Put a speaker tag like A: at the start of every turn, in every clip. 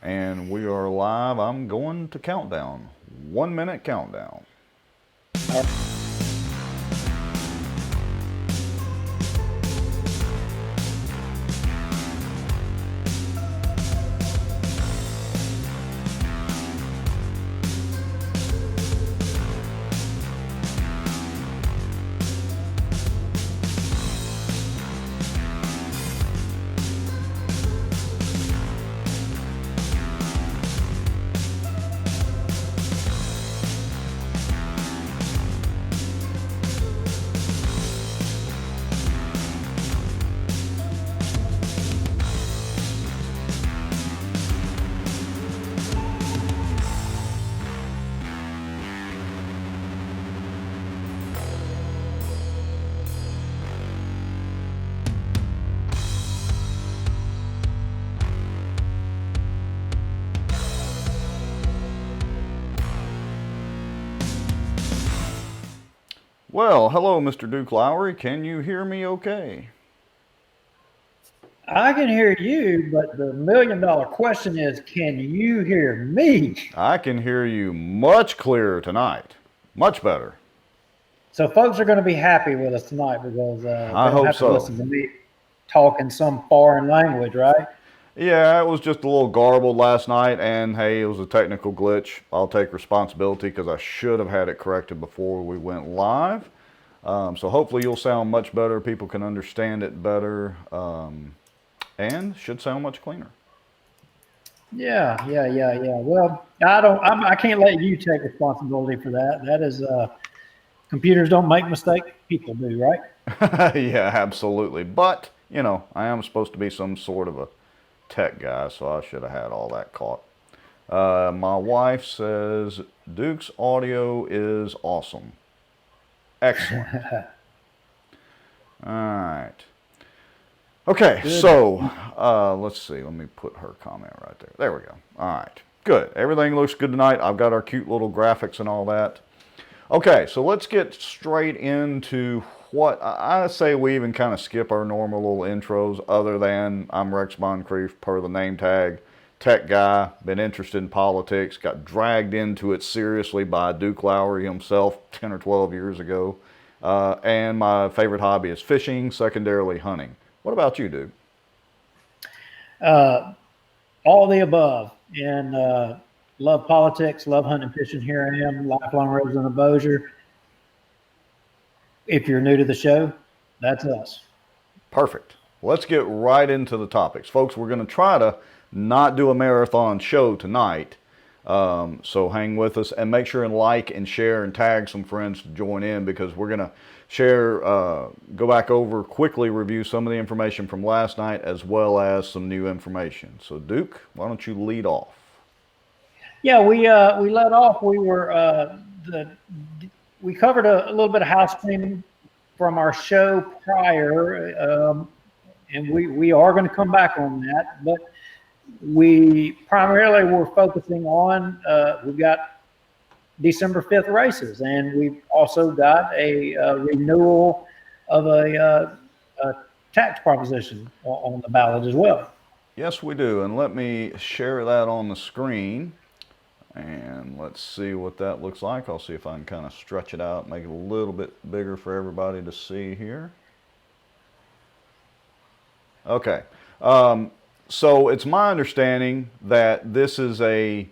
A: And we are live. I'm going to countdown. 1 minute countdown. Well, hello, Mr. Duke Lowry. Can you hear me okay?
B: I can hear you, but the million-dollar question is, can you hear me?
A: I can hear you much clearer tonight. Much better.
B: So folks are going to be happy with us tonight because they
A: I
B: don't
A: hope
B: have to
A: so.
B: listen to me talk in some foreign language, right?
A: Yeah, it was just a little garbled last night, and hey, it was a technical glitch. I'll take responsibility because I should have had it corrected before we went live. So hopefully you'll sound much better. People can understand it better, and should sound much cleaner.
B: Yeah. Well, I can't let you take responsibility for that. That is, computers don't make mistakes, people do, right?
A: Yeah, absolutely. But, you know, I am supposed to be some sort of a tech guy, so I should have had all that caught. My wife says Duke's audio is awesome. Excellent. All right. Okay,
B: Good.
A: so let's see. Let me put her comment right there. There we go. All right. Good. Everything looks good tonight. I've got our cute little graphics and all that. Okay, so let's get straight into what I say we even kind of skip our normal little intros other than I'm Rex Moncrief per the name tag, tech guy, been interested in politics, got dragged into it seriously by Duke Lowry himself 10 or 12 years ago. And my favorite hobby is fishing, secondarily hunting. What about you, Duke?
B: All the above. And love politics, love hunting and fishing. Here I am, lifelong resident of Bossier. If you're new to the show, that's us.
A: Perfect. Let's get right into the topics. Folks, we're going to try to not do a marathon show tonight. So hang with us and make sure and like and share and tag some friends to join in because we're going to share, go back over, quickly review some of the information from last night as well as some new information. So Duke, why don't you lead off?
B: Yeah, we let off. We covered a little bit of house cleaning from our show prior, and we are going to come back on that. But we primarily were focusing on we've got December 5th races, and we've also got a renewal of a tax proposition on the ballot as well.
A: Yes, we do. And let me share that on the screen. And let's see what that looks like. I'll see if I can kind of stretch it out, make it a little bit bigger for everybody to see here. Okay. So it's my understanding that this is a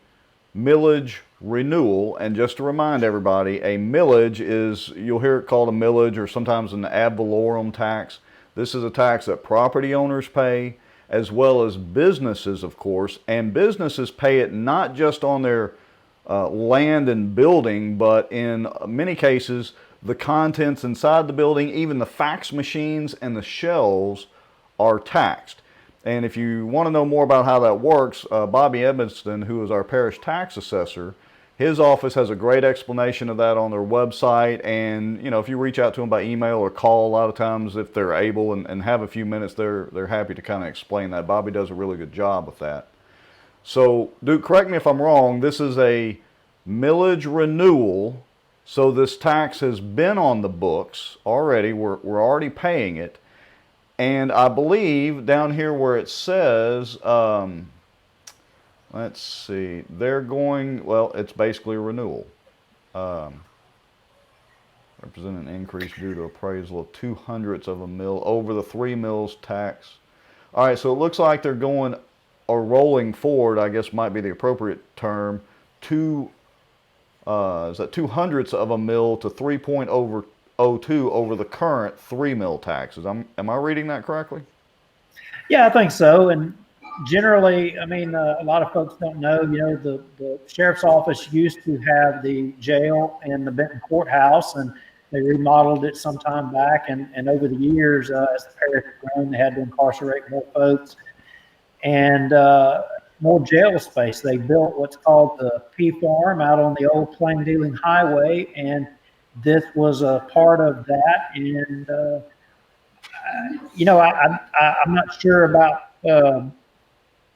A: millage renewal. And just to remind everybody, a millage is, you'll hear it called a millage or sometimes an ad valorem tax. This is a tax that property owners pay as well as businesses, of course, and businesses pay it not just on their land and building, but in many cases, the contents inside the building, even the fax machines and the shelves are taxed. And if you want to know more about how that works, Bobby Evanston, who is our parish tax assessor, his office has a great explanation of that on their website. And, you know, if you reach out to them by email or call, a lot of times if they're able and have a few minutes, they're happy to kind of explain that. Bobby does a really good job with that. So, Duke, correct me if I'm wrong, this is a millage renewal. So this tax has been on the books already. We're already paying it. And I believe down here where it says, let's see. They're going, well, it's basically a renewal. Represent an increase due to appraisal of 2/100 of a mil over the 3 mils tax. All right, so it looks like they're going or rolling forward, I guess might be the appropriate term, is that 2/100 of a mil to 3.02 over the current 3 mil taxes. Am I reading that correctly?
B: Yeah, I think so. And generally, I mean, a lot of folks don't know, the sheriff's office used to have the jail and the Benton courthouse, and they remodeled it some time back. And over the years, as the parish has grown, they had to incarcerate more folks and more jail space. They built what's called the P Farm out on the old Plain Dealing Highway, and this was a part of that. And I'm not sure about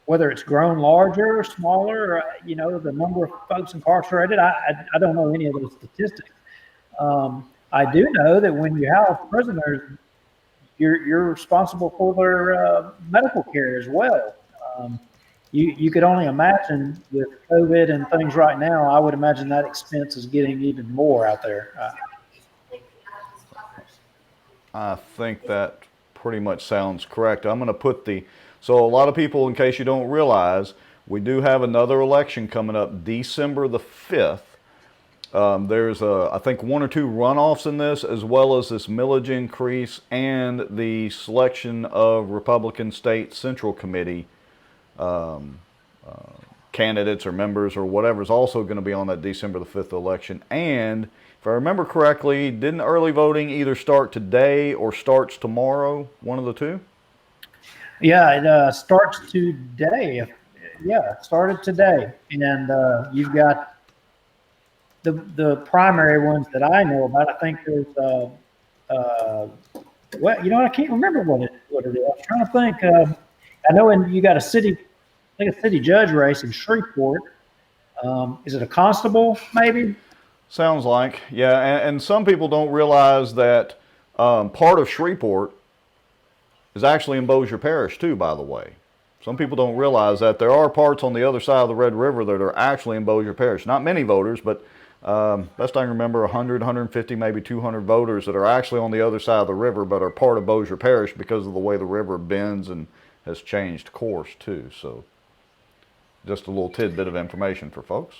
B: whether it's grown larger or smaller. The number of folks incarcerated. I don't know any of those statistics. I do know that when you house prisoners, you're responsible for their medical care as well. You could only imagine with COVID and things right now. I would imagine that expense is getting even more out there.
A: I think that pretty much sounds correct. I'm going to put so a lot of people, in case you don't realize, we do have another election coming up December the 5th. There's, I think, 1 or 2 runoffs in this, as well as this millage increase and the selection of Republican State Central Committee candidates or members or whatever is also going to be on that December the 5th election. And if I remember correctly, didn't early voting either start today or starts tomorrow? One of the two?
B: Yeah, it starts today. Yeah, it started today. And you've got the primary ones that I know about. I think there's, I can't remember what it is. I'm trying to think. I know you got a city judge race in Shreveport. Is it a constable, maybe?
A: Sounds like, yeah. And some people don't realize that part of Shreveport is actually in Bossier Parish too, by the way. Some people don't realize that there are parts on the other side of the Red River that are actually in Bossier Parish. Not many voters, but best I can remember, 100, 150, maybe 200 voters that are actually on the other side of the river, but are part of Bossier Parish because of the way the river bends and has changed course too. So just a little tidbit of information for folks.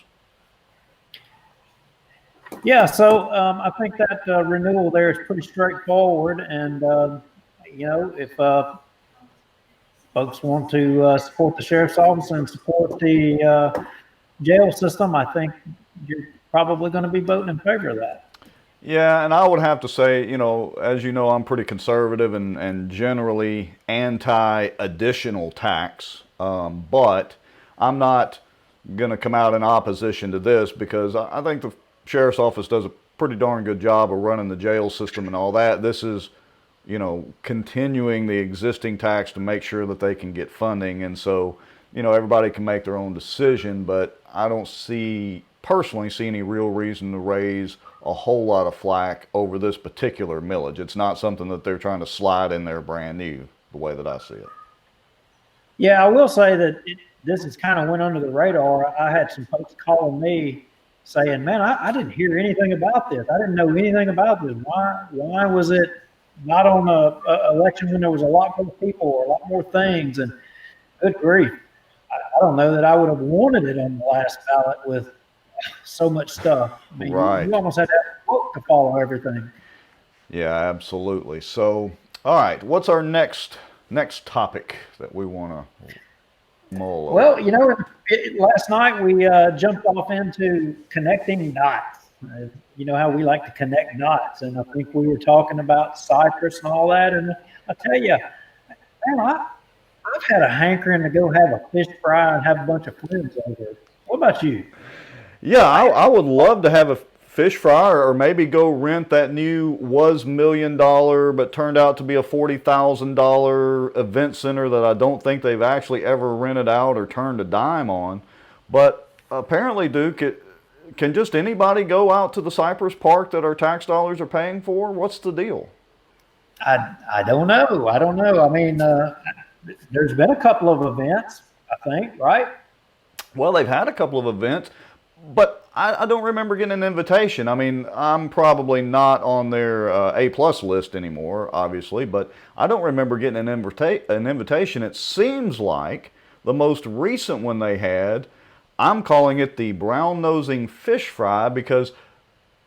B: Yeah, so I think that renewal there is pretty straightforward. And, if folks want to support the sheriff's office and support the jail system, I think you're probably going to be voting in favor of that.
A: Yeah, and I would have to say, as you know, I'm pretty conservative and generally anti-additional tax, but I'm not going to come out in opposition to this because I think the sheriff's office does a pretty darn good job of running the jail system and all that. This is, continuing the existing tax to make sure that they can get funding. And so, everybody can make their own decision, but I don't personally see any real reason to raise a whole lot of flack over this particular millage. It's not something that they're trying to slide in there brand new, the way that I see it.
B: Yeah, I will say that this has kind of went under the radar. I had some folks calling me saying, man, I didn't hear anything about this. I didn't know anything about this. Why was it not on a election when there was a lot more people or a lot more things? And good grief, I don't know that I would have wanted it on the last ballot with so much stuff. I mean,
A: right.
B: You almost had to have a book to follow everything.
A: Yeah, absolutely. So, all right, what's our next topic that we want to mull over?
B: Well, last night we jumped off into connecting dots. You know how we like to connect dots, and I think we were talking about Cypress and all that. And I tell you, man, I've had a hankering to go have a fish fry and have a bunch of friends over. What about you?
A: Yeah, I would love to have a fish fry, or maybe go rent that new $1 million but turned out to be a $40,000 event center that I don't think they've actually ever rented out or turned a dime on. But apparently, Duke, can just anybody go out to the Cypress Park that our tax dollars are paying for? What's the deal?
B: I don't know. I don't know. I mean, there's been a couple of events, I think, right?
A: Well, they've had a couple of events, but I don't remember getting an invitation. I mean, I'm probably not on their A-plus list anymore, obviously, but I don't remember getting an invitation. It seems like the most recent one they had, I'm calling it the brown-nosing fish fry, because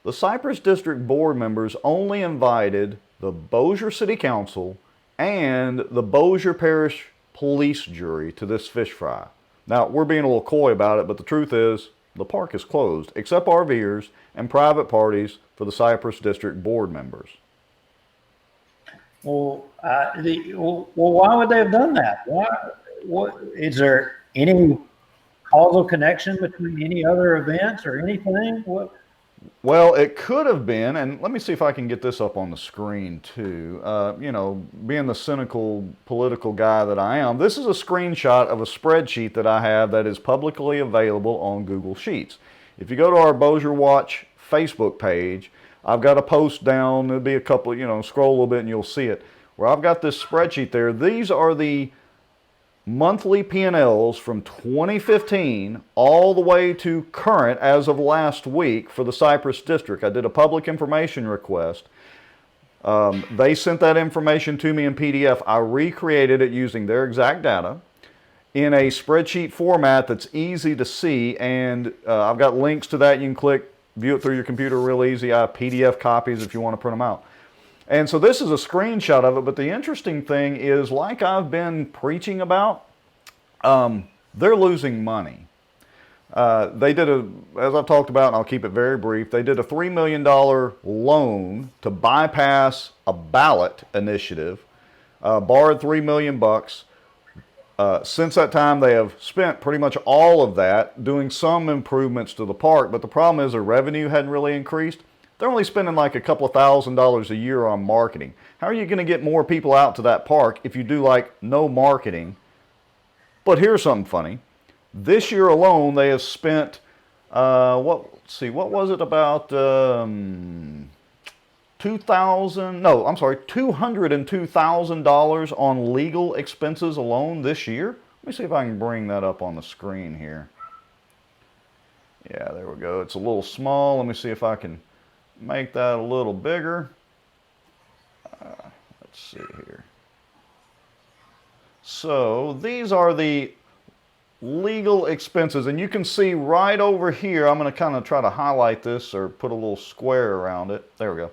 A: the Cypress District board members only invited the Bossier City Council and the Bossier Parish Police Jury to this fish fry. Now, we're being a little coy about it, but the truth is, the park is closed, except RVers and private parties for the Cypress District board members.
B: Well, why would they have done that? What is there any causal connection between any other events or anything? What?
A: Well, it could have been, and let me see if I can get this up on the screen too. You know, being the cynical political guy that I am, this is a screenshot of a spreadsheet that I have that is publicly available on Google Sheets. If you go to our Bossier Watch Facebook page, I've got a post down, there'll be a couple, you know, scroll a little bit and you'll see it, where I've got this spreadsheet there. These are the monthly P&Ls from 2015 all the way to current as of last week for the Cypress District. I did a public information request. They sent that information to me in PDF. I recreated it using their exact data in a spreadsheet format that's easy to see, and I've got links to that. You can click, view it through your computer real easy. I have PDF copies if you want to print them out. And so this is a screenshot of it, but the interesting thing is, like I've been preaching about, they're losing money. They did as I've talked about, and I'll keep it very brief, they did a $3 million loan to bypass a ballot initiative, borrowed $3 million bucks. Since that time, they have spent pretty much all of that doing some improvements to the park, but the problem is their revenue hadn't really increased. They're only spending like a couple of $1,000s a year on marketing. How are you going to get more people out to that park if you do like no marketing? But here's something funny. This year alone, they have spent, what was it, about $202,000 on legal expenses alone this year. Let me see if I can bring that up on the screen here. Yeah, there we go. It's a little small. Let me see if I can make that a little bigger. Let's see here. So these are the legal expenses, and you can see right over here, I'm going to kind of try to highlight this or put a little square around it. There we go.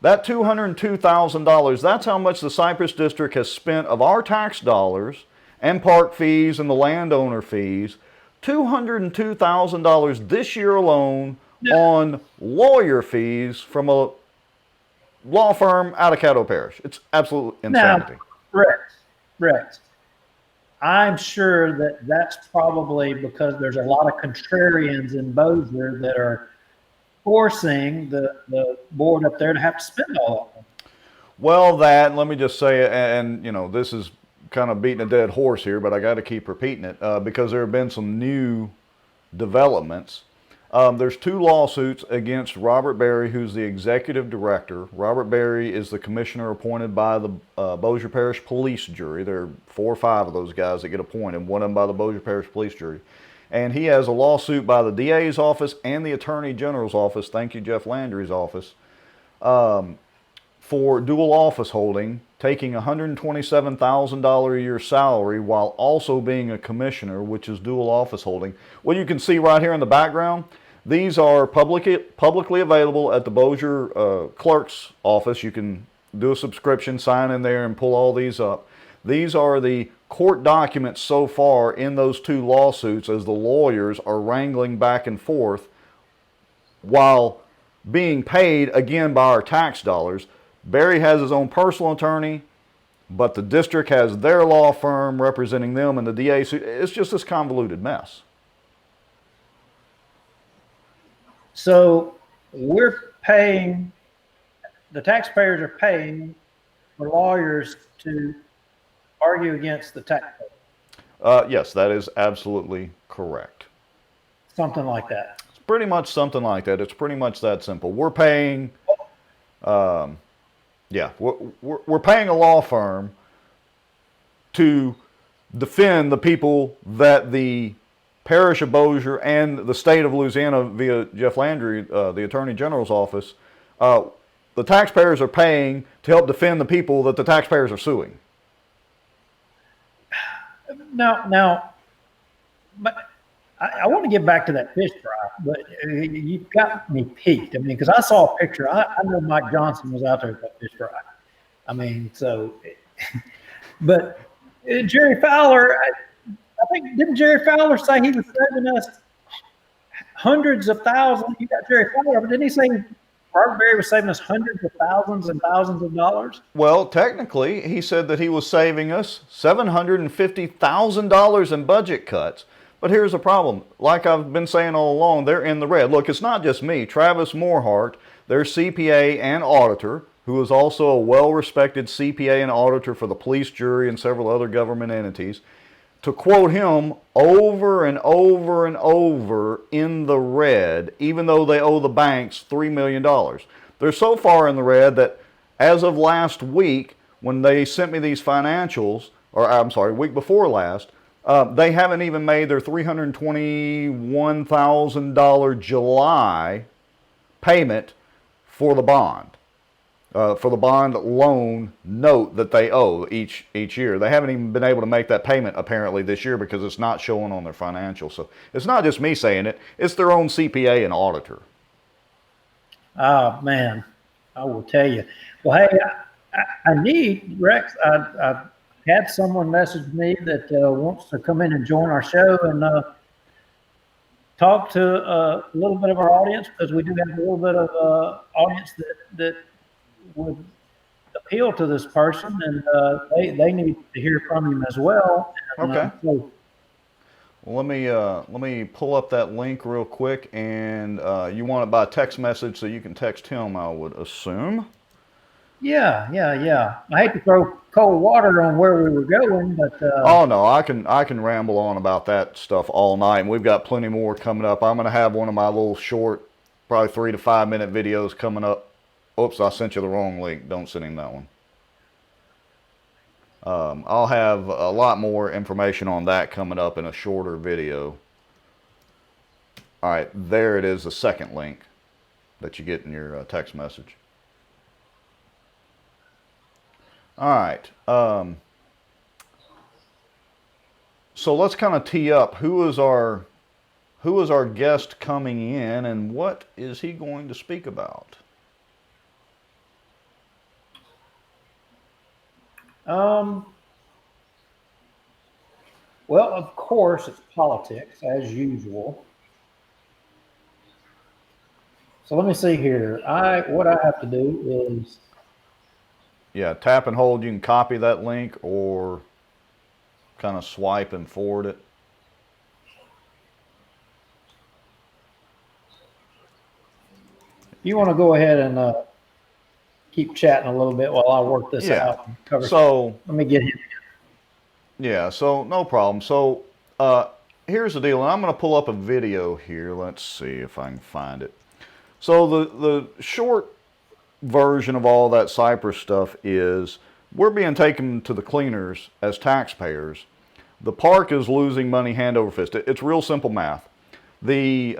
A: That $202,000, that's how much the Cypress District has spent of our tax dollars and park fees and the landowner fees. $202,000 this year alone on lawyer fees from a law firm out of Caddo Parish. It's absolute insanity.
B: Now, Rex, I'm sure that that's probably because there's a lot of contrarians in Bossier that are forcing the board up there to have to spend all of them.
A: Well, let me just say, and you know, this is kind of beating a dead horse here, but I got to keep repeating it because there have been some new developments. There's 2 lawsuits against Robert Berry, who's the executive director. Robert Berry is the commissioner appointed by the Bossier Parish Police Jury. There are 4 or 5 of those guys that get appointed, one of them by the Bossier Parish Police Jury. And he has a lawsuit by the DA's office and the Attorney General's office, thank you Jeff Landry's office, for dual office holding, taking $127,000 a year salary while also being a commissioner, which is dual office holding. What you can see right here in the background, these are publicly available at the Bossier clerk's office. You can do a subscription, sign in there, and pull all these up. These are the court documents so far in those 2 lawsuits as the lawyers are wrangling back and forth while being paid, again, by our tax dollars. Berry has his own personal attorney, but the district has their law firm representing them in the DA suit. It's just this convoluted mess.
B: So we're paying, the taxpayers are paying for lawyers to argue against the taxpayer.
A: Yes, that is absolutely correct.
B: Something like that.
A: It's pretty much something like that. It's pretty much that simple. We're paying, we're paying a law firm to defend the people that the parish of Bossier and the state of Louisiana via Jeff Landry, the Attorney General's office, the taxpayers are paying to help defend the people that the taxpayers are suing.
B: Now, but I want to get back to that fish fry, but you got me peaked. I mean, because I saw a picture. I know Mike Johnson was out there at that fish fry. I mean, so, but Jerry Fowler, I think, didn't Jerry Fowler say he was saving us hundreds of thousands? You got Jerry Fowler, but didn't he say Barberry was saving us hundreds of thousands and thousands of dollars?
A: Well, technically, he said that he was saving us $750,000 in budget cuts. But here's the problem. Like I've been saying all along, they're in the red. Look, it's not just me. Travis Morehart, their CPA and auditor, who is also a well-respected CPA and auditor for the police, jury, and several other government entities, to quote him over and over and over in the red, even though they owe the banks $3 million. They're so far in the red that as of last week, when they sent me these financials, or I'm sorry, week before last, they haven't even made their $321,000 July payment for the bond. For the bond loan note that they owe each year. They haven't even been able to make that payment apparently this year because it's not showing on their financials. So it's not just me saying it, it's their own CPA and auditor.
B: Oh, man, I will tell you. Well, hey, I need, Rex, I had someone message me that wants to come in and join our show and talk to a little bit of our audience, because we do have a little bit of audience that would appeal to this person, and they need to hear from him as well. And,
A: okay. Well, let me pull up that link real quick, and you want it by text message, so you can text him, I would assume.
B: Yeah. I hate to throw cold water on where we were going, but
A: oh no, I can ramble on about that stuff all night, and we've got plenty more coming up. I'm going to have one of my little short, probably 3 to 5 minute videos coming up. Oops, I sent you the wrong link. Don't send him that one. I'll have a lot more information on that coming up in a shorter video. All right, there it is, the second link that you get in your text message. All right. So let's kind of tee up. Who is our guest coming in, and what is he going to speak about?
B: Well, of course, it's politics as usual. So let me see here. What I have to do is,
A: yeah, tap and hold. You can copy that link or kind of swipe and forward it.
B: you want to go ahead and keep chatting a little bit while I work this out. And cover.
A: So
B: let me get him.
A: Yeah, so no problem. So here's the deal, and I'm going to pull up a video here. Let's see if I can find it. So the short version of all that Cypress stuff is we're being taken to the cleaners as taxpayers. The park is losing money hand over fist. It's real simple math. The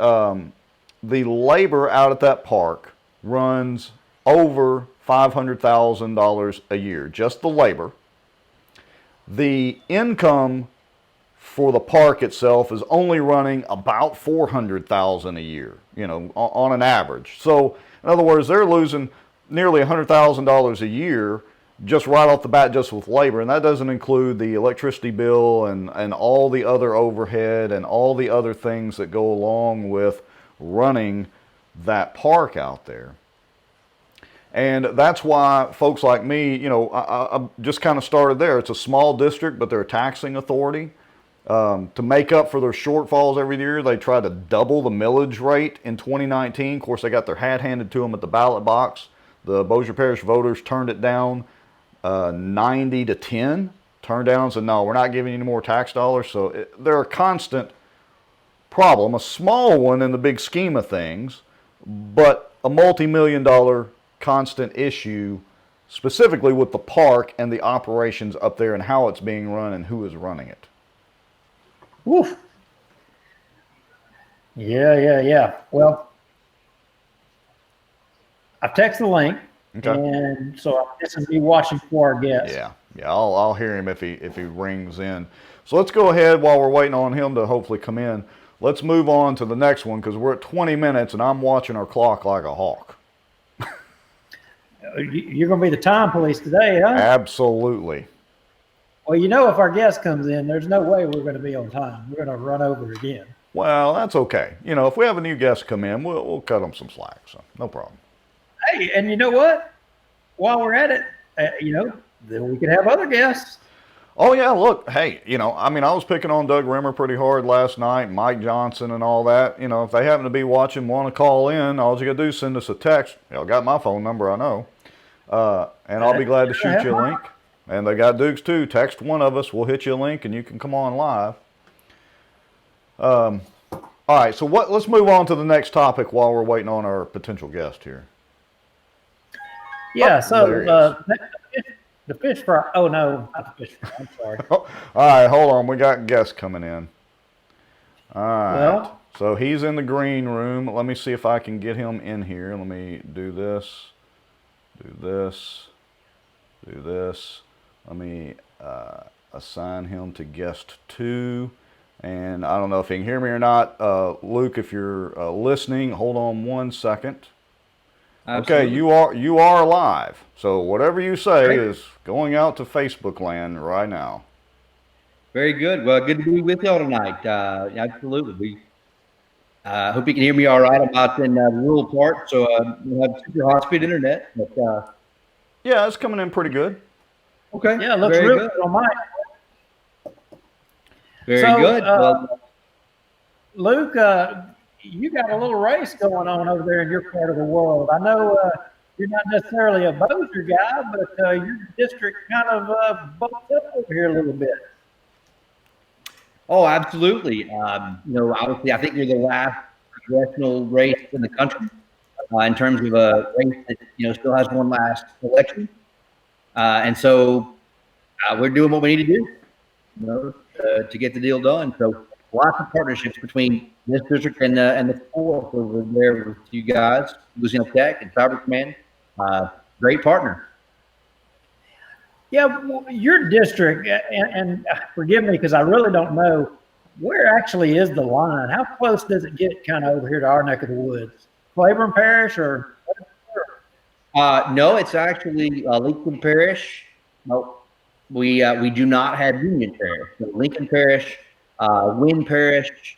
A: labor out at that park runs over $500,000 a year, just the labor. The income for the park itself is only running about $400,000 a year, on an average. So, in other words, they're losing nearly $100,000 a year just right off the bat, just with labor. And that doesn't include the electricity bill and all the other overhead and all the other things that go along with running that park out there. And that's why folks like me, I just kind of started there. It's a small district, but they're a taxing authority. To make up for their shortfalls every year, they try to double the millage rate in 2019. Of course, they got their hat handed to them at the ballot box. The Bossier Parish voters turned it down 90 to 10. Turned down and said, no, we're not giving you any more tax dollars. So they're a constant problem, a small one in the big scheme of things, but a multi-million-dollar constant issue, specifically with the park and the operations up there and how it's being run and who is running it.
B: Woof. Yeah. Well, I've texted the link,
A: Okay.
B: and so this is me watching for our guest.
A: Yeah. I'll hear him if he rings in. So let's go ahead while we're waiting on him to hopefully come in. Let's move on to the next one because we're at 20 minutes and I'm watching our clock like a hawk.
B: You're going to be the time police today, huh?
A: Absolutely.
B: Well, if our guest comes in, there's no way we're going to be on time. We're going to run over again.
A: Well, that's okay. If we have a new guest come in, we'll cut them some slack. So no problem.
B: Hey, and you know what? While we're at it, then we could have other guests.
A: Oh yeah, look, hey, I was picking on Doug Rimmer pretty hard last night, Mike Johnson and all that. If they happen to be watching, want to call in, all you gotta do is send us a text. Y'all got my phone number, I know. And I'll be glad to shoot you a link. And they got Duke's too. Text one of us, we'll hit you a link and you can come on live. All right, so let's move on to the next topic while we're waiting on our potential guest here.
B: Yeah, the fish fry. Oh no, not the fish fry. I'm sorry.
A: All right, hold on. We got guests coming in. All right.
B: Well,
A: so he's in the green room. Let me see if I can get him in here. Let me do this. Do this. Do this. Let me assign him to guest 2. And I don't know if he can hear me or not. Luke, if you're listening, hold on 1 second.
C: Absolutely.
A: Okay, you are live. So whatever you say is going out to Facebook land right now.
C: Very good. Well, good to be with y'all tonight. Absolutely. We hope you can hear me all right. I'm out in the rural part, so we have super high-speed internet. But
A: yeah, it's coming in pretty good.
C: Okay.
B: Yeah, it looks real good on mine.
C: Very good. Well,
B: Luke, you got a little race going on over there in your part of the world. I know you're not necessarily a Bossier guy, but your district kind of bumped up over here a little bit.
C: Oh, absolutely. Obviously, I think you're the last congressional race in the country in terms of a race that still has one last election, and so we're doing what we need to do, to get the deal done. So lots of partnerships between this district and the fourth over there with you guys, Louisiana Tech and Cyber Command. Great partner.
B: Yeah, your district, and forgive me because I really don't know, where actually is the line? How close does it get kind of over here to our neck of the woods? Claiborne Parish or?
C: No, it's actually Lincoln Parish. No, we do not have Union Parish. So Lincoln Parish, Wynn Parish,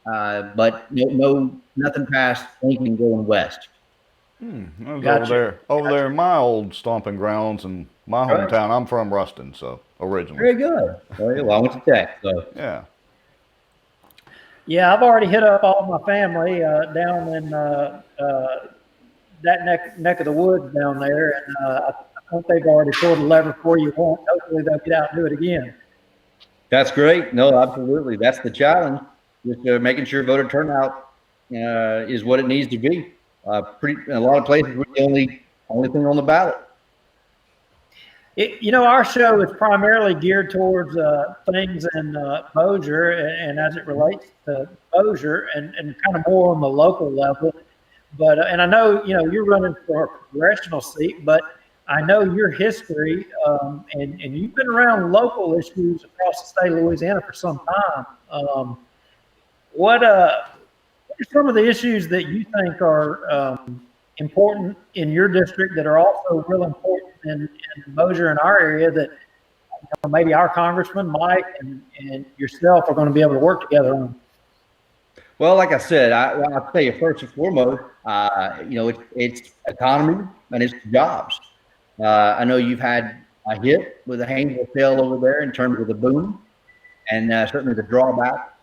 C: but nothing past Lincoln going west.
A: I was over there in my old stomping grounds and my hometown. I'm from Ruston, so originally.
C: Very good. Well, I went to Tech, so.
A: Yeah.
B: Yeah, I've already hit up all my family down in that neck of the woods down there, and I think they've already pulled a lever for you once. Hopefully they'll get out and do it again.
C: That's great. No, absolutely. That's the challenge. Just making sure voter turnout is what it needs to be. A lot of places we're the only thing on the ballot.
B: Our show is primarily geared towards things in Bossier and as it relates to Bossier and kind of more on the local level. But and I know you're running for a congressional seat, but I know your history and you've been around local issues across the state of Louisiana for some time. What are some of the issues that you think are important in your district that are also real important in Bossier in our area that maybe our congressman, Mike, and yourself are going to be able to work together on?
C: Well, like I said, I'll tell you first and foremost, it's economy and it's jobs. I know you've had a hit with the Haynesville sale over there in terms of the boom and certainly the drawback.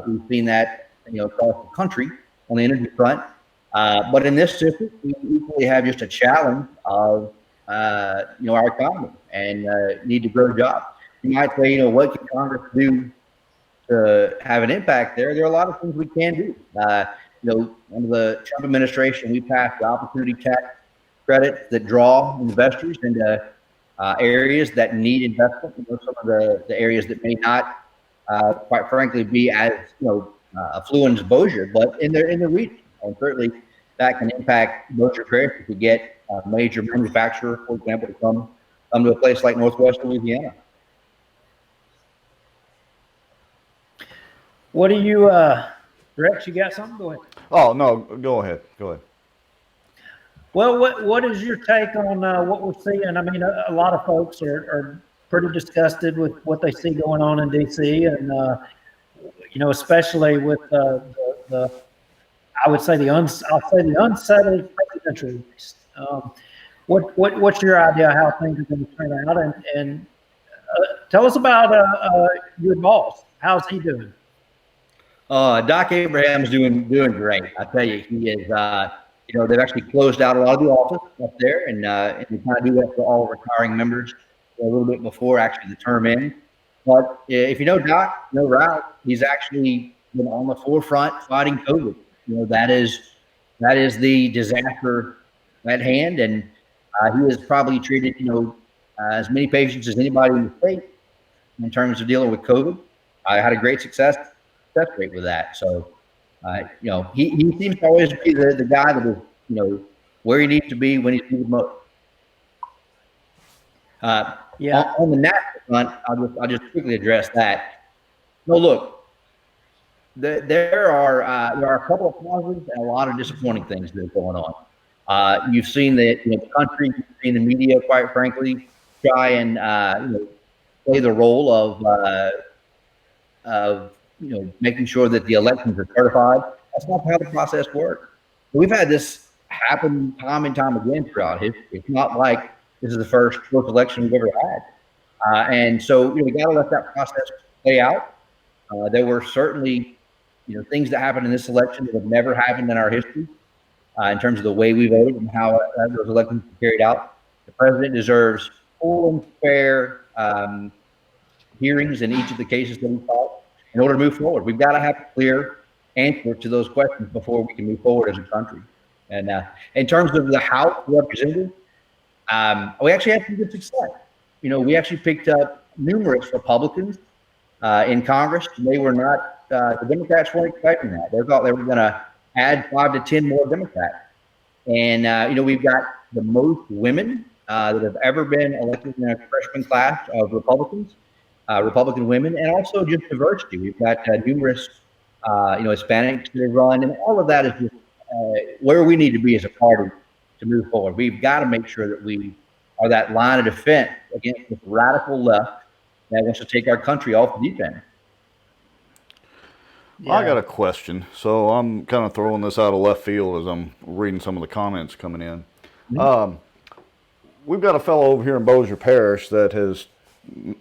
C: We've seen that across the country on the energy front. But in this district, we equally have just a challenge of our economy and need to grow jobs. You might say, what can Congress do to have an impact there? There are a lot of things we can do. Under the Trump administration, we passed the opportunity tax credits that draw investors into areas that need investment. Some of the areas that may not, quite frankly, be as affluent as Bossier, but in the region, and certainly that can impact Bossier Parish if we get a major manufacturer, for example, to come to a place like Northwest Louisiana.
B: What do you, Rex, you got something? Go ahead.
A: Oh, no, go ahead. Go ahead.
B: Well, what is your take on what we're seeing? I mean, a lot of folks are pretty disgusted with what they see going on in D.C. and especially with the I would say the unsettled presidential race. What's your idea how things are going to turn out? And tell us about your boss. How's he doing?
C: Doc Abraham's doing great. I tell you, he is. They've actually closed out a lot of the office up there, and we kind of do that for all retiring members a little bit before actually the term ends. But if you know Doc, you know Ralph, he's actually been on the forefront fighting COVID. That is the disaster at hand, and he has probably treated as many patients as anybody in the state in terms of dealing with COVID. I had a great success rate with that. So, he seems to always be the guy that is, where he needs to be when he's needed most.
B: Yeah.
C: On the national front, I'll just quickly address that. No, look, there are a couple of positives and a lot of disappointing things that are going on. You've seen the country, you've seen the media, quite frankly, try and play the role of making sure that the elections are certified. That's not how the process works. We've had this happen time and time again throughout history. It's not like this is the first election we've ever had. And so we got to let that process play out. There were certainly things that happened in this election that have never happened in our history in terms of the way we voted and how those elections were carried out. The president deserves full and fair hearings in each of the cases that he filed in order to move forward. We've got to have a clear answer to those questions before we can move forward as a country. And in terms of the House of Representatives, we actually had some good success. We actually picked up numerous Republicans in Congress. They were not, the Democrats weren't expecting that. They thought they were going to add 5 to 10 more Democrats. And, we've got the most women that have ever been elected in a freshman class of Republicans, Republican women, and also just diversity. We've got numerous, Hispanics that have run, and all of that is just where we need to be as a party to move forward. We've got to make sure that we are that line of defense against this radical left that wants to take our country off the deep end.
A: Yeah. I got a question. So I'm kind of throwing this out of left field as I'm reading some of the comments coming in. Mm-hmm. We've got a fellow over here in Bossier Parish that has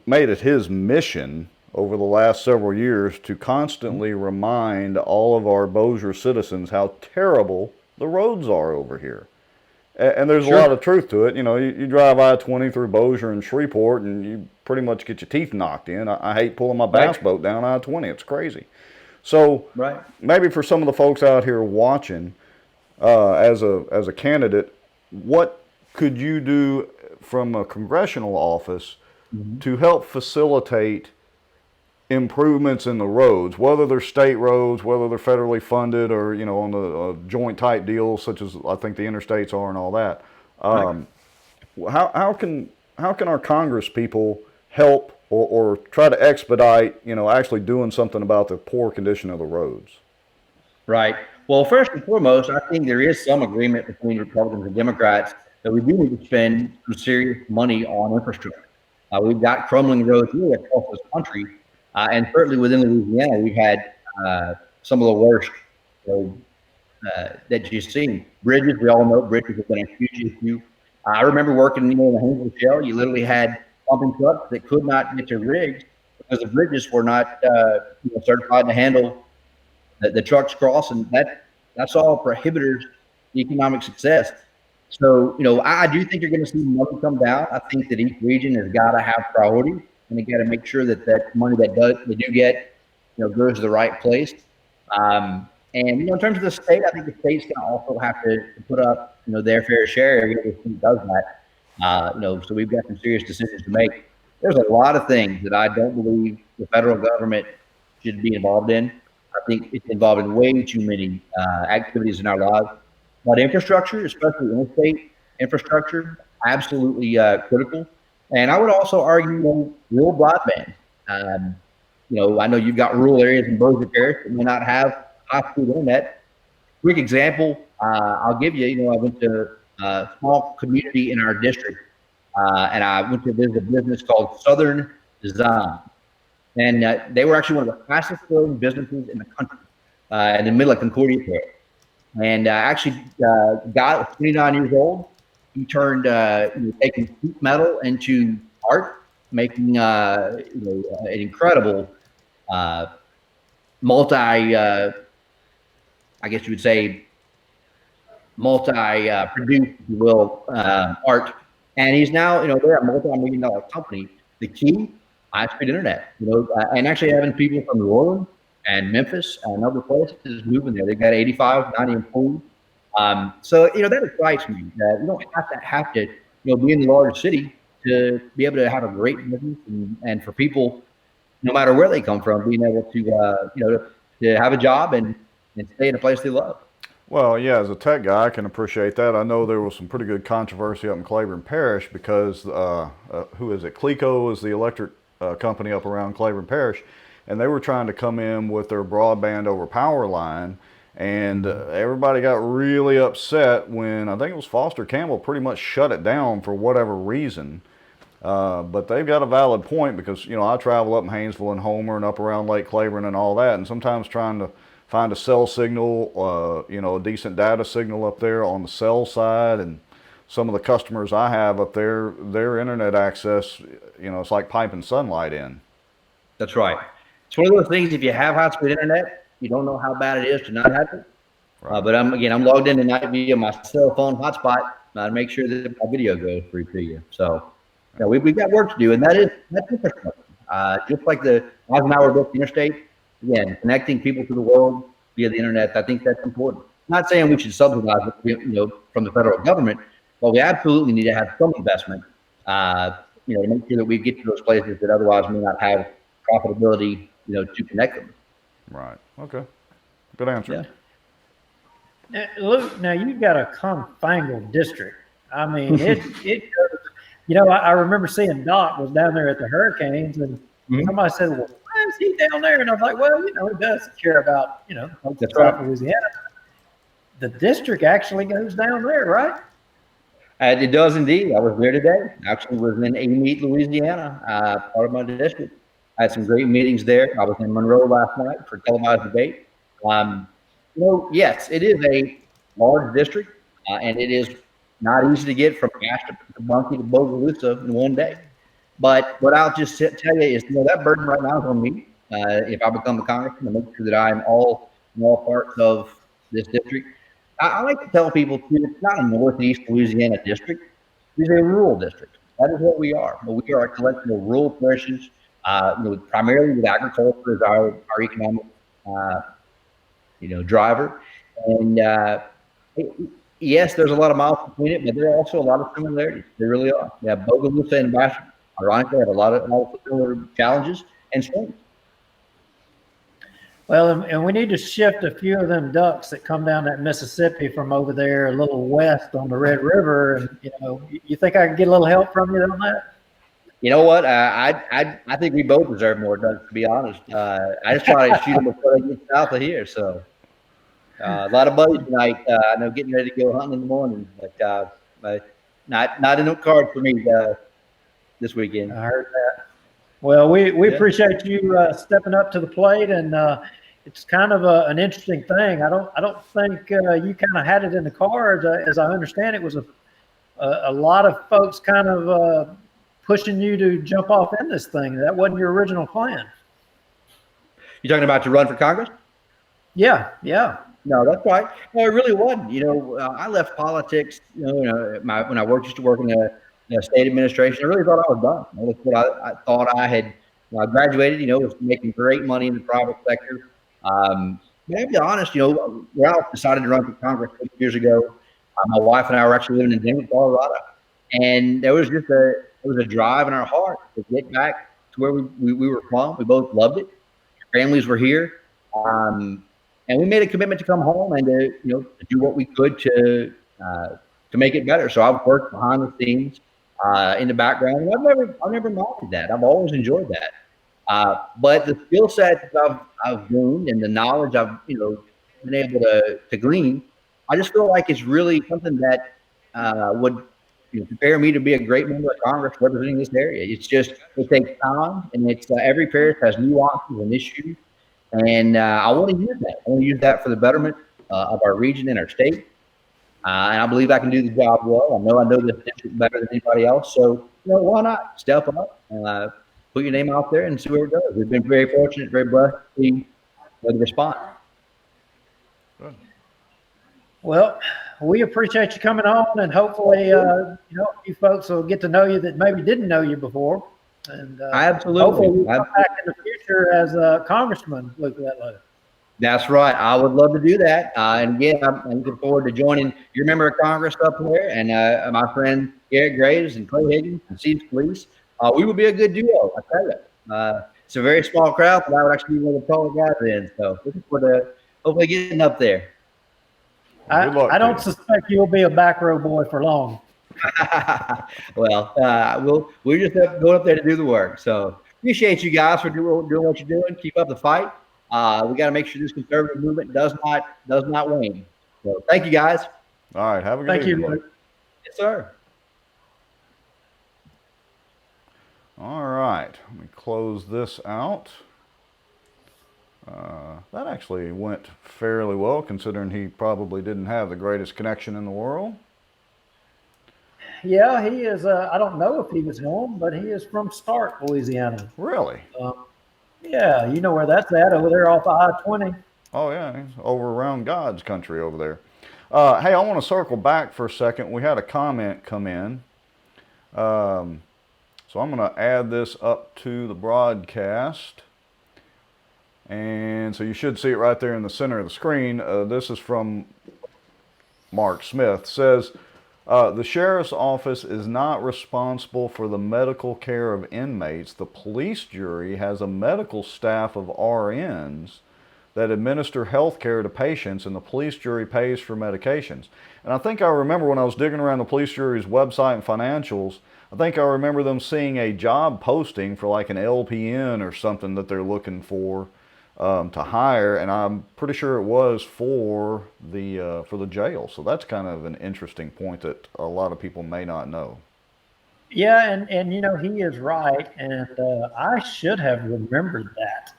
A: made it his mission over the last several years to constantly remind all of our Bossier citizens how terrible the roads are over here. And there's a lot of truth to it. You drive I-20 through Bossier and Shreveport and you pretty much get your teeth knocked in. I hate pulling my bass boat down I-20. It's crazy. So maybe for some of the folks out here watching, as a candidate, what could you do from a congressional office to help facilitate improvements in the roads, whether they're state roads, whether they're federally funded, or on the joint type deals such as I think the interstates are and all that? How can our Congress people help or try to expedite actually doing something about the poor condition of the roads?
C: Right. Well, first and foremost, I think there is some agreement between Republicans and Democrats that we do need to spend some serious money on infrastructure. We've got crumbling roads really across this country. And certainly within Louisiana, we've had some of the worst that you've seen. Bridges, we all know bridges have been a huge issue. I remember working in the Haynesville Shale. You literally had pumping trucks that could not get to rigs because the bridges were not certified to handle the trucks cross, and that's all prohibitors economic success. So, I do think you're going to see money come down. I think that each region has got to have priorities. And they got to make sure that money they do get, goes to the right place. And in terms of the state, I think the state's going to also have to put up, their fair share if the state does that. So we've got some serious decisions to make. There's a lot of things that I don't believe the federal government should be involved in. I think it's involving way too many activities in our lives. But infrastructure, especially interstate infrastructure, absolutely critical. And I would also argue, rural broadband. Um, I know you've got rural areas in Bossier Parish that may not have high-speed internet. Quick example, I'll give you. I went to a small community in our district, and I went to visit a business called Southern Design, and they were actually one of the fastest-growing businesses in the country, in the middle of Concordia Parish. And actually, guy was 29 years old. He turned taking sheet metal into art, making an incredible multi, I guess you would say, multi-produced, if you will, art. And he's now, they're a multi-million-dollar company. The key, high-speed internet. And actually having people from New Orleans and Memphis and other places moving there. They've got 85, 90 employees. So that excites me. You don't have to be in the larger city to be able to have a great business, and for people, no matter where they come from, being able to have a job and stay in a place they love.
A: Well, yeah, as a tech guy, I can appreciate that. I know there was some pretty good controversy up in Claiborne Parish because who is it? Cleco is the electric company up around Claiborne Parish, and they were trying to come in with their broadband over power line, and everybody got really upset when I think it was Foster Campbell pretty much shut it down for whatever reason. But they've got a valid point because I travel up in Haynesville and Homer and up around Lake Claiborne and all that, and sometimes trying to find a cell signal, a decent data signal up there on the cell side, and some of the customers I have up there, their internet access, it's like piping sunlight in.
C: That's right. It's one of those things, if you have high-speed internet, you don't know how bad it is to not have it. Right. But I'm logged in tonight via my cell phone hotspot to make sure that my video goes through to you. So we've got work to do, and that's infrastructure. Just like the Eisenhower built the interstate, again, connecting people to the world via the internet, I think that's important. Not saying we should subsidize it, from the federal government, but we absolutely need to have some investment, to make sure that we get to those places that otherwise may not have profitability, to connect them.
A: Right. Okay. Good answer.
B: Yeah. Luke, now you've got a confangled district. I mean, it goes, I remember seeing Doc was down there at the Hurricanes, and somebody said, well, why is he down there? And I was like, well, he does care about, folks in South Louisiana. The district actually goes down there, right?
C: It does indeed. I was there today. Actually was in Amite, Louisiana, part of my district. I had some great meetings there. I was in Monroe last night for televised debate. Yes, it is a large district, and it is not easy to get from Ashton to Bunkie to Bogalusa in one day. But what I'll just tell you is, that burden right now is on me. If I become a congressman, to make sure that I'm all parts of this district. I like to tell people, too, it's not a Northeast Louisiana district. It's a rural district. That is what we are. But we are a collection of rural parishes, primarily with agriculture as our economic, driver. And yes, there's a lot of miles between it, but there are also a lot of similarities. There really are. Yeah, Bogalusa and Bastrop, ironically, have a lot of similar challenges and strengths.
B: Well, and we need to shift a few of them ducks that come down that Mississippi from over there a little west on the Red River. And, you think I can get a little help from you on that?
C: You know what? I think we both deserve more ducks, to be honest. I just try to shoot them before they get south of here. So a lot of buddies tonight. I know getting ready to go hunting in the morning, but not in the card for me this weekend.
B: I heard that. Well, we appreciate you stepping up to the plate, and it's kind of an interesting thing. I don't think you kind of had it in the cards. As I understand, it was a lot of folks kind of pushing you to jump off in this thing. That wasn't your original plan.
C: You talking about to run for Congress?
B: Yeah.
C: No, that's right. No, it really wasn't. I left politics. When I used to work in the state administration, I really thought I was done. That's what I thought I had. I graduated. Was making great money in the private sector. But I'll be honest. Ralph decided to run for Congress 6 years ago. My wife and I were actually living in Denver, Colorado, and there was a drive in our heart to get back to where we were from. We both loved it. Our families were here. And we made a commitment to come home and to to do what we could to make it better. So I've worked behind the scenes in the background. And I've never minded that. I've always enjoyed that. But the skill set I've gained and the knowledge I've been able to glean, I just feel like it's really something that would prepare me to be a great member of Congress representing this area. It's just it takes time, and it's every parish has nuances and issues, and I want to use that. I want to use that for the betterment of our region and our state. And I believe I can do the job well. I know this district better than anybody else. So, why not step up, put your name out there and see where it goes. We've been very fortunate, very blessed to see the response.
B: Good. Well, we appreciate you coming on, and hopefully, you folks will get to know you that maybe didn't know you before. And
C: absolutely,
B: hopefully we'll come back in the future as Congressman Luke Letlow.
C: That's right. I would love to do that. And again, I'm looking forward to joining your member of Congress up there and my friend Garrett Graves and Clay Higgins and Steve Police. We would be a good duo, I tell you. It's a very small crowd, but I would actually be one of the taller guys in. So looking forward to hopefully getting up there.
B: I don't suspect you'll be a back row boy for long.
C: Well, we're just going up there to do the work. So appreciate you guys for doing what you're doing. Keep up the fight. We got to make sure this conservative movement does not wane. So thank you guys.
A: All right. Have a good evening.
B: Thank you.
C: Yes, sir.
A: All right. Let me close this out. That actually went fairly well, considering he probably didn't have the greatest connection in the world.
B: Yeah, he is. I don't know if he was home, but he is from Stark, Louisiana.
A: Really?
B: Yeah, you know where that's at, over there off of I-20.
A: Oh, yeah, he's over around God's country over there. Hey, I want to circle back for a second. We had a comment come in. So I'm going to add this up to the broadcast. And so you should see it right there in the center of the screen. This is from Mark Smith. It says, the sheriff's office is not responsible for the medical care of inmates. The police jury has a medical staff of RNs that administer health care to patients, and the police jury pays for medications. And I think I remember when I was digging around the police jury's website and financials, I think I remember them seeing a job posting for like an LPN or something that they're looking for to hire, and I'm pretty sure it was for the jail. So that's kind of an interesting point that a lot of people may not know.
B: Yeah, and he is right, and I should have remembered that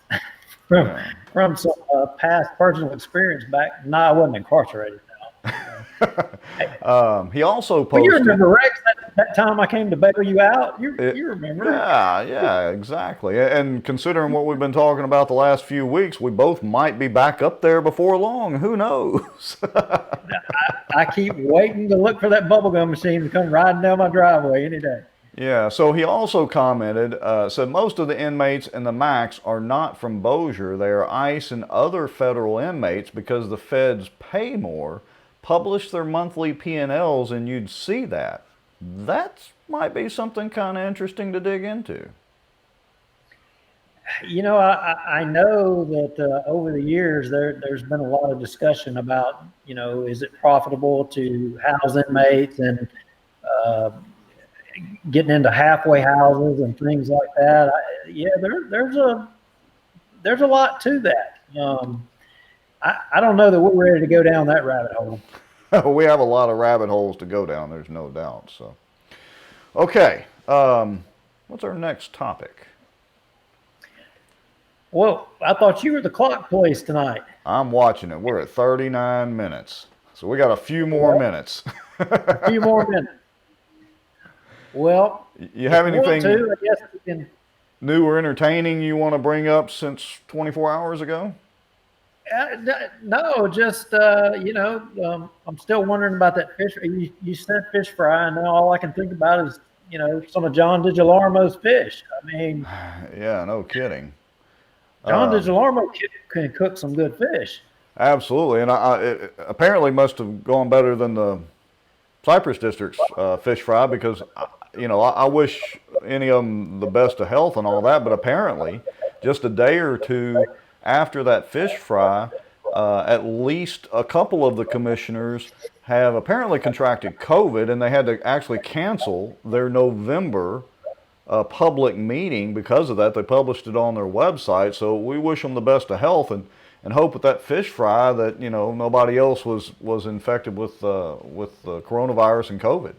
B: from some past personal experience back. No, I wasn't incarcerated now.
A: He also posted.
B: Well, you remember, Rex, that time I came to bail you out? You remember?
A: Yeah, exactly. And considering what we've been talking about the last few weeks, we both might be back up there before long. Who knows?
B: I keep waiting to look for that bubblegum machine to come riding down my driveway any day.
A: Yeah, so he also commented, said most of the inmates in the max are not from Bossier. They are ICE and other federal inmates because the feds pay more. Publish their monthly P&Ls and you'd see that. That might be something kind of interesting to dig into.
B: I know that over the years there's been a lot of discussion about, is it profitable to house inmates and getting into halfway houses and things like that. There's a lot to that. I don't know that we're ready to go down that rabbit hole.
A: We have a lot of rabbit holes to go down, there's no doubt. So, okay, what's our next topic?
B: Well, I thought you were the clock police tonight.
A: I'm watching it. We're at 39 minutes. So we got a few more minutes.
B: A few more minutes. Well,
A: you have anything
B: I guess we can...
A: new or entertaining you want to bring up since 24 hours ago?
B: No, just, I'm still wondering about that fish. You said fish fry, and now all I can think about is, some of John DiGilarmo's fish. I mean...
A: Yeah, no kidding.
B: John DiGilarmo can cook some good fish.
A: Absolutely, and it apparently must have gone better than the Cypress District's fish fry because, I wish any of them the best of health and all that, but apparently just a day or two after that fish fry, at least a couple of the commissioners have apparently contracted COVID, and they had to actually cancel their November public meeting because of that. They published it on their website, so we wish them the best of health and hope with that fish fry that nobody else was infected with the coronavirus and COVID.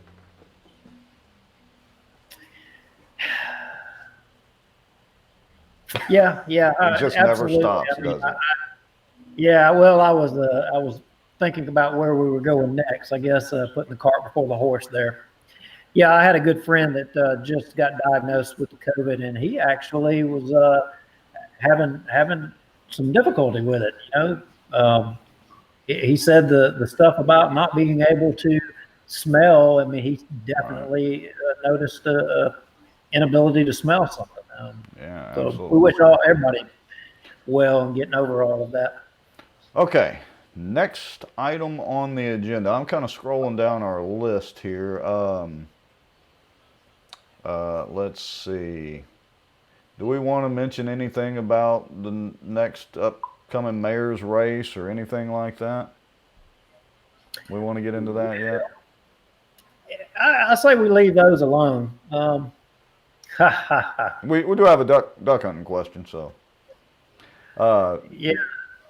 B: Yeah,
A: It just never
B: absolutely.
A: stops, does it?
B: Yeah, well, I was thinking about where we were going next. I guess putting the cart before the horse there. Yeah, I had a good friend that just got diagnosed with the COVID, and he actually was having some difficulty with it. He said the stuff about not being able to smell. I mean, he definitely noticed a inability to smell something.
A: Yeah,
B: So
A: absolutely.
B: we wish everybody well and getting over all of that.
A: Okay, next item on the agenda. I'm kind of scrolling down our list here. Let's see. Do we want to mention anything about the next upcoming mayor's race or anything like that? We want to get into that yet?
B: I say we leave those alone.
A: We do have a duck hunting question, so.
B: Yeah.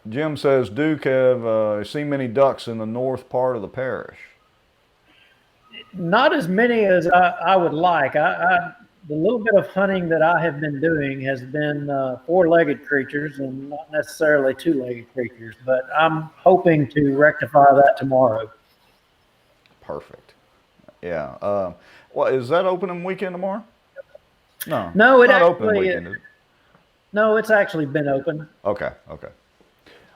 A: Jim says, Duke, have seen many ducks in the north part of the parish?
B: Not as many as I would like. The little bit of hunting that I have been doing has been four-legged creatures and not necessarily two-legged creatures, but I'm hoping to rectify that tomorrow.
A: Perfect. Yeah. Well, is that opening weekend tomorrow? No.
B: No,
A: not opening weekend, is it?
B: No, it's actually been open.
A: Okay.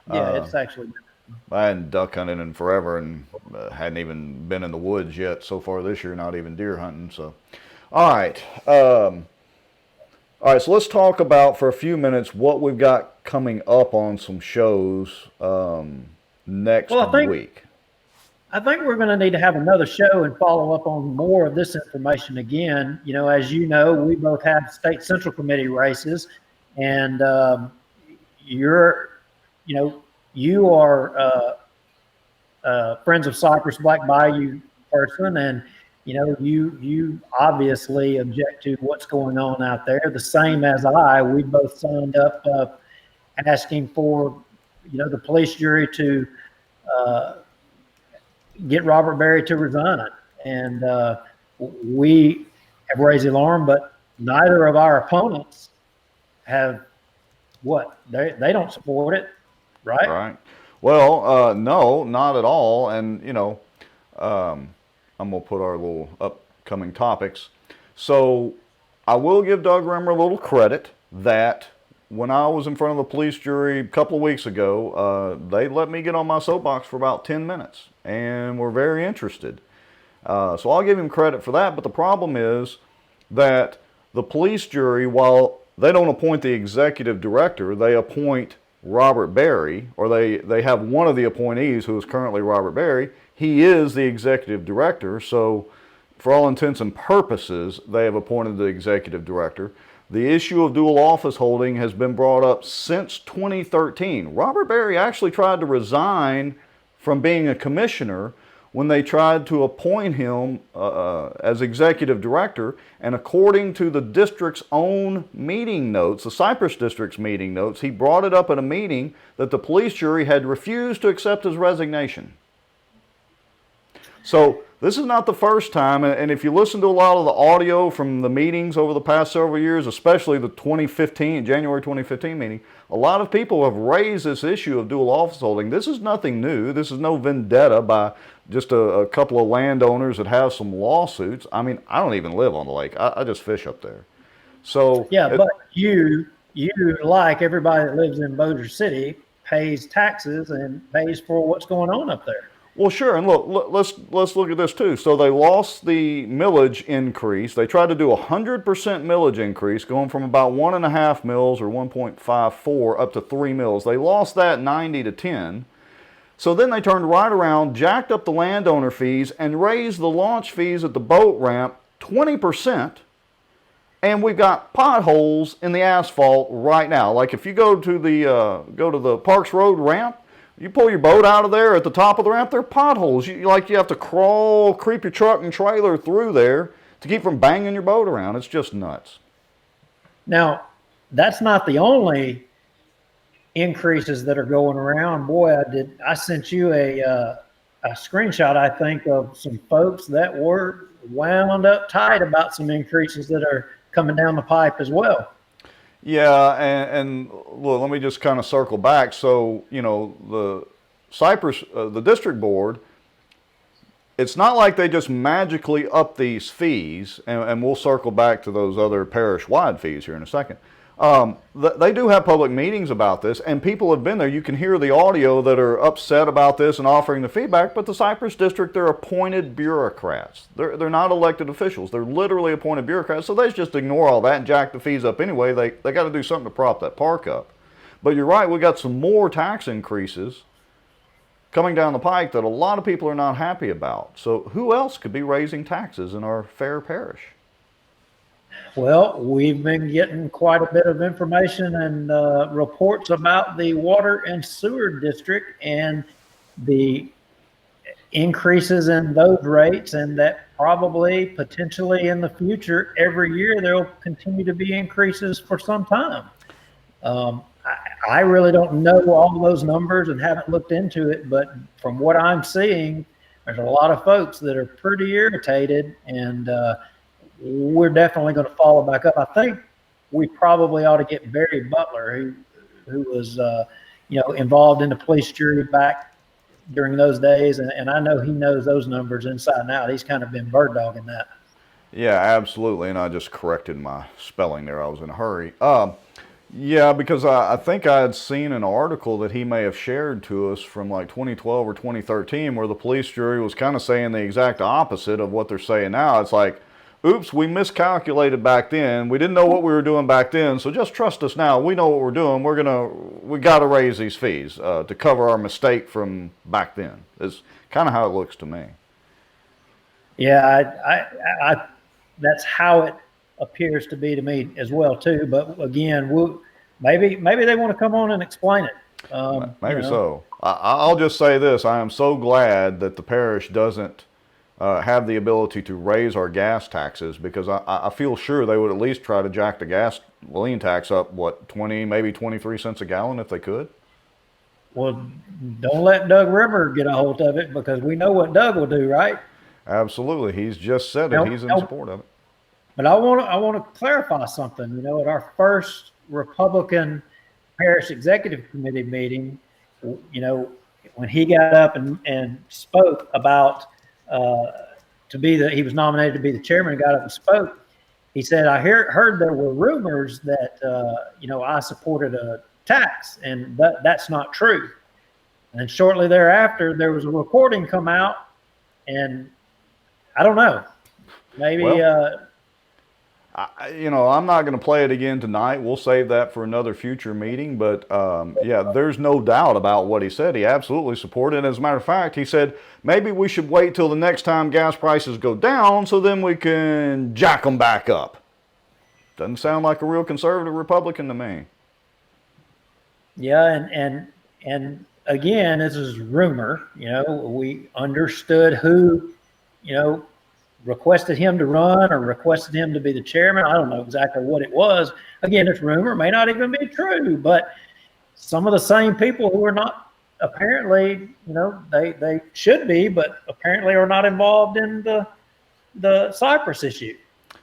B: Yeah, it's actually been open.
A: I hadn't duck hunted in forever and hadn't even been in the woods yet so far this year, not even deer hunting. So, all right. So let's talk about for a few minutes what we've got coming up on some shows next week.
B: I think we're going to need to have another show and follow up on more of this information again. As you know, we both have state central committee races, and you are Friends of Cypress Black Bayou person, and you obviously object to what's going on out there. The same as I. We both signed up asking for the police jury to get Robert Berry to resign, and we have raised the alarm, but neither of our opponents have they don't support it, right?
A: Right. Well, no, not at all. And I'm gonna put our little upcoming topics. So I will give Doug Rimmer a little credit that when I was in front of the police jury a couple of weeks ago, they let me get on my soapbox for about 10 minutes and were very interested. So I'll give him credit for that. But the problem is that the police jury, while they don't appoint the executive director, they appoint Robert Berry, or they have one of the appointees who is currently Robert Berry. He is the executive director. So for all intents and purposes, they have appointed the executive director. The issue of dual office holding has been brought up since 2013. Robert Berry actually tried to resign from being a commissioner when they tried to appoint him as executive director, and according to the district's own meeting notes, the Cypress District's meeting notes, he brought it up at a meeting that the police jury had refused to accept his resignation. So this is not the first time, and if you listen to a lot of the audio from the meetings over the past several years, especially the January 2015 meeting, a lot of people have raised this issue of dual office holding. This is nothing new. This is no vendetta by just a couple of landowners that have some lawsuits. I mean, I don't even live on the lake. I just fish up there. So
B: yeah, but you like everybody that lives in Bossier City pays taxes and pays for what's going on up there.
A: Well, sure, and let's look at this too. So they lost the millage increase. They tried to do 100% millage increase, going from about 1.5 mils or 1.54 up to 3 mils. They lost that 90 to 10. So then they turned right around, jacked up the landowner fees, and raised the launch fees at the boat ramp 20%. and we've got potholes in the asphalt right now. Like if you go to the Parks Road ramp, you pull your boat out of there at the top of the ramp, there are potholes. You have to creep your truck and trailer through there to keep from banging your boat around. It's just nuts.
B: Now, that's not the only increases that are going around. Boy, I sent you a screenshot, I think, of some folks that were wound up tight about some increases that are coming down the pipe as well.
A: Yeah, and well, let me just kind of circle back. So, the Cypress, the district board, it's not like they just magically up these fees, and we'll circle back to those other parish-wide fees here in a second. They do have public meetings about this, and people have been there. You can hear the audio that are upset about this and offering the feedback, but the Cypress District, they're appointed bureaucrats. They're not elected officials. They're literally appointed bureaucrats, so they just ignore all that and jack the fees up anyway. They got to do something to prop that park up. But you're right, we got some more tax increases coming down the pike that a lot of people are not happy about. So who else could be raising taxes in our fair parish?
B: Well, we've been getting quite a bit of information and reports about the water and sewer district and the increases in those rates, and that probably potentially in the future, every year, there'll continue to be increases for some time. I really don't know all those numbers and haven't looked into it, but from what I'm seeing, there's a lot of folks that are pretty irritated, and we're definitely going to follow back up. I think we probably ought to get Barry Butler, who was involved in the police jury back during those days, and I know he knows those numbers inside and out. He's kind of been bird dogging that.
A: Yeah, absolutely, and I just corrected my spelling there. I was in a hurry. Yeah, because I think I had seen an article that he may have shared to us from like 2012 or 2013 where the police jury was kind of saying the exact opposite of what they're saying now. It's like, oops, we miscalculated back then. We didn't know what we were doing back then, so just trust us now. We know what we're doing. We got to raise these fees to cover our mistake from back then. Is kind of how it looks to me.
B: Yeah, I that's how it appears to be to me as well too. But again, maybe they want to come on and explain it.
A: Maybe so. I'll just say this: I am so glad that the parish doesn't have the ability to raise our gas taxes, because I feel sure they would at least try to jack the gasoline tax up, 20, maybe 23 cents a gallon if they could.
B: Well, don't let Doug Rimmer get a hold of it, because we know what Doug will do, right?
A: Absolutely. He's just said it. He's in support of it.
B: But I want to clarify something. At our first Republican Parish Executive Committee meeting, when he got up and spoke about he was nominated to be the chairman and got up and spoke, he said, I heard there were rumors that, I supported a tax, and that's not true. And shortly thereafter, there was a recording come out, and I don't know, maybe,
A: I'm not going to play it again tonight. We'll save that for another future meeting. But yeah, there's no doubt about what he said. He absolutely supported it. As a matter of fact, he said maybe we should wait till the next time gas prices go down so then we can jack them back up. Doesn't sound like a real conservative Republican to me.
B: Yeah, and again, this is rumor. We understood who, requested him to run or requested him to be the chairman. I don't know exactly what it was. Again, it's rumor, may not even be true, but some of the same people who are not apparently, they should be, but apparently are not involved in the Cypress issue.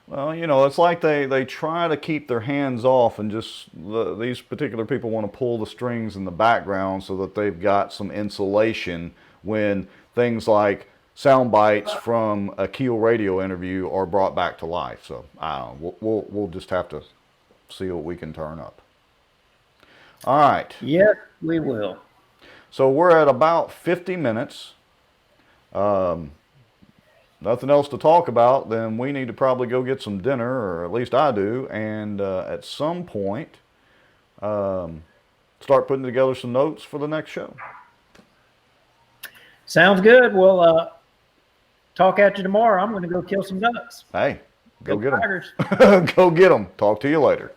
A: Well, it's like they try to keep their hands off, and just these particular people want to pull the strings in the background so that they've got some insulation when things like sound bites from a Keel radio interview are brought back to life. So I don't know. We'll just have to see what we can turn up. All right.
B: Yes, we will.
A: So we're at about 50 minutes. Nothing else to talk about, then we need to probably go get some dinner, or at least I do, and at some point start putting together some notes for the next show.
B: Sounds good. We'll talk at you tomorrow. I'm going to go kill some ducks.
A: Hey, Go get them.
B: Tigers.
A: Go get them. Talk to you later.